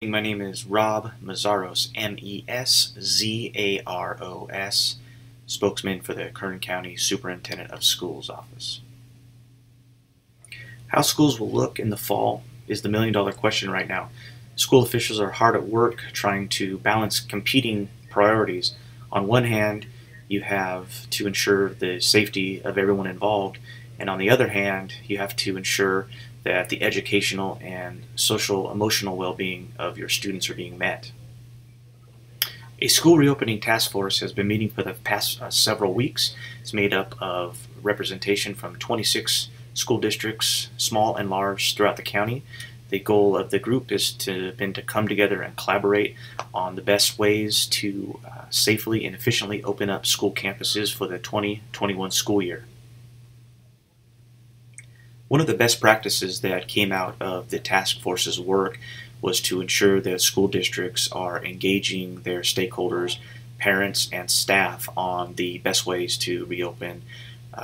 My name is Rob Meszaros, Meszaros, spokesman for the Kern County Superintendent of Schools office. How schools will look in the fall is the million-dollar question right now. School officials are hard at work trying to balance competing priorities. On one hand, you have to ensure the safety of everyone involved, and on the other hand, you have to ensure that the educational and social emotional well-being of your students are being met. A school reopening task force has been meeting for the past several weeks. It's made up of representation from 26 school districts, small and large, throughout the county. The goal of the group has been to come together and collaborate on the best ways to safely and efficiently open up school campuses for the 2021 school year. One of the best practices that came out of the task force's work was to ensure that school districts are engaging their stakeholders, parents, and staff on the best ways to reopen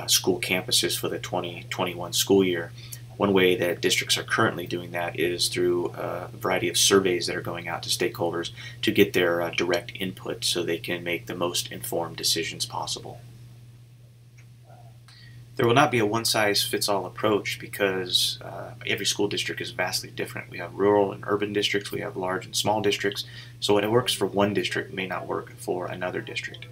school campuses for the 2021 school year. One way that districts are currently doing that is through a variety of surveys that are going out to stakeholders to get their direct input so they can make the most informed decisions possible. There will not be a one-size-fits-all approach because every school district is vastly different. We have rural and urban districts, we have large and small districts, so what works for one district may not work for another district.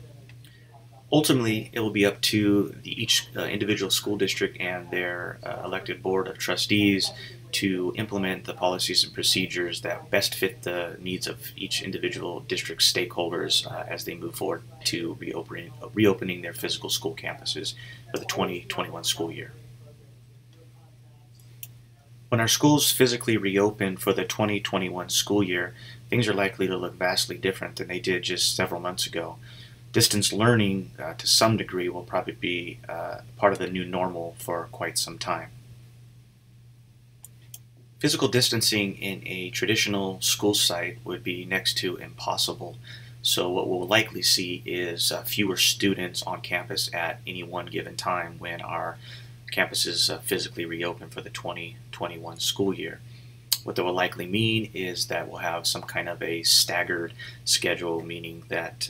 Ultimately, it will be up to each individual school district and their elected board of trustees to implement the policies and procedures that best fit the needs of each individual district stakeholders as they move forward to reopening their physical school campuses for the 2021 school year. When our schools physically reopen for the 2021 school year, things are likely to look vastly different than they did just several months ago. Distance learning, to some degree, will probably be part of the new normal for quite some time. Physical distancing in a traditional school site would be next to impossible, so what we'll likely see is fewer students on campus at any one given time when our campuses physically reopen for the 2021 school year. What that will likely mean is that we'll have some kind of a staggered schedule, meaning that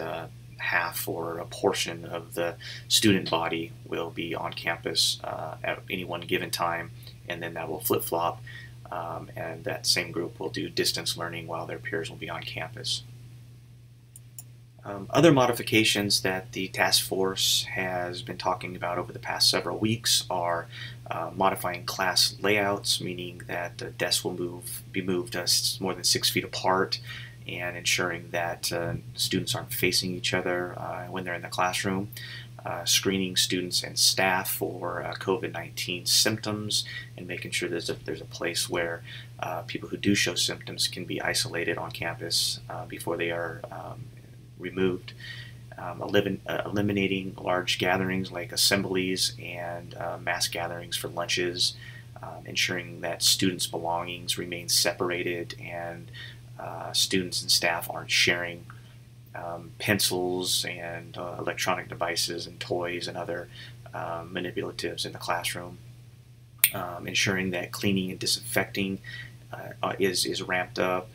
half or a portion of the student body will be on campus at any one given time, and then that will flip-flop, and that same group will do distance learning while their peers will be on campus. Other modifications that the task force has been talking about over the past several weeks are modifying class layouts, meaning that the desks will be moved more than 6 feet apart, and ensuring that students aren't facing each other when they're in the classroom, screening students and staff for COVID-19 symptoms, and making sure there's a place where people who do show symptoms can be isolated on campus before they are removed. Eliminating large gatherings like assemblies and mass gatherings for lunches, ensuring that students' belongings remain separated and students and staff aren't sharing pencils and electronic devices and toys and other manipulatives in the classroom. Ensuring that cleaning and disinfecting is ramped up.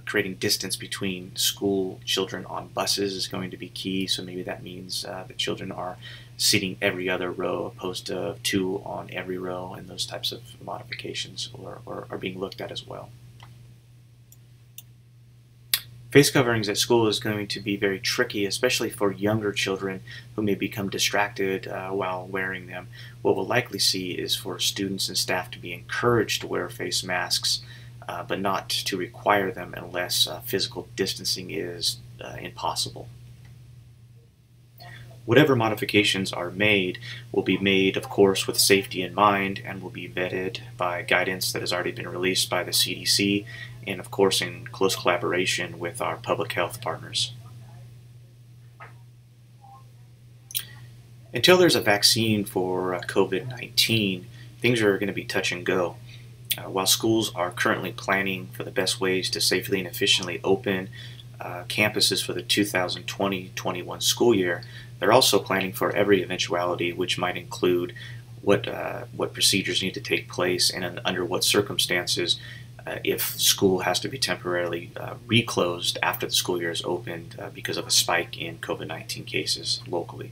Creating distance between school children on buses is going to be key, so maybe that means the children are sitting every other row opposed to 2 on every row, and those types of modifications are being looked at as well. Face coverings at school is going to be very tricky, especially for younger children who may become distracted while wearing them. What we'll likely see is for students and staff to be encouraged to wear face masks, but not to require them unless physical distancing is impossible. Whatever modifications are made will be made, of course, with safety in mind, and will be vetted by guidance that has already been released by the CDC, and of course in close collaboration with our public health partners. Until there's a vaccine for COVID-19, things are going to be touch and go. While schools are currently planning for the best ways to safely and efficiently open campuses for the 2020-21 school year, they're also planning for every eventuality, which might include what procedures need to take place and under what circumstances if school has to be temporarily reclosed after the school year is opened because of a spike in COVID-19 cases locally.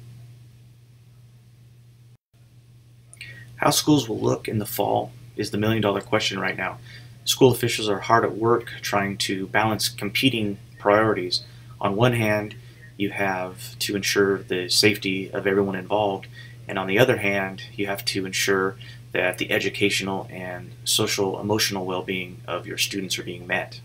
How schools will look in the fall is the million-dollar question right now. School officials are hard at work trying to balance competing priorities. On one hand, you have to ensure the safety of everyone involved, and on the other hand, you have to ensure that the educational and social emotional well-being of your students are being met.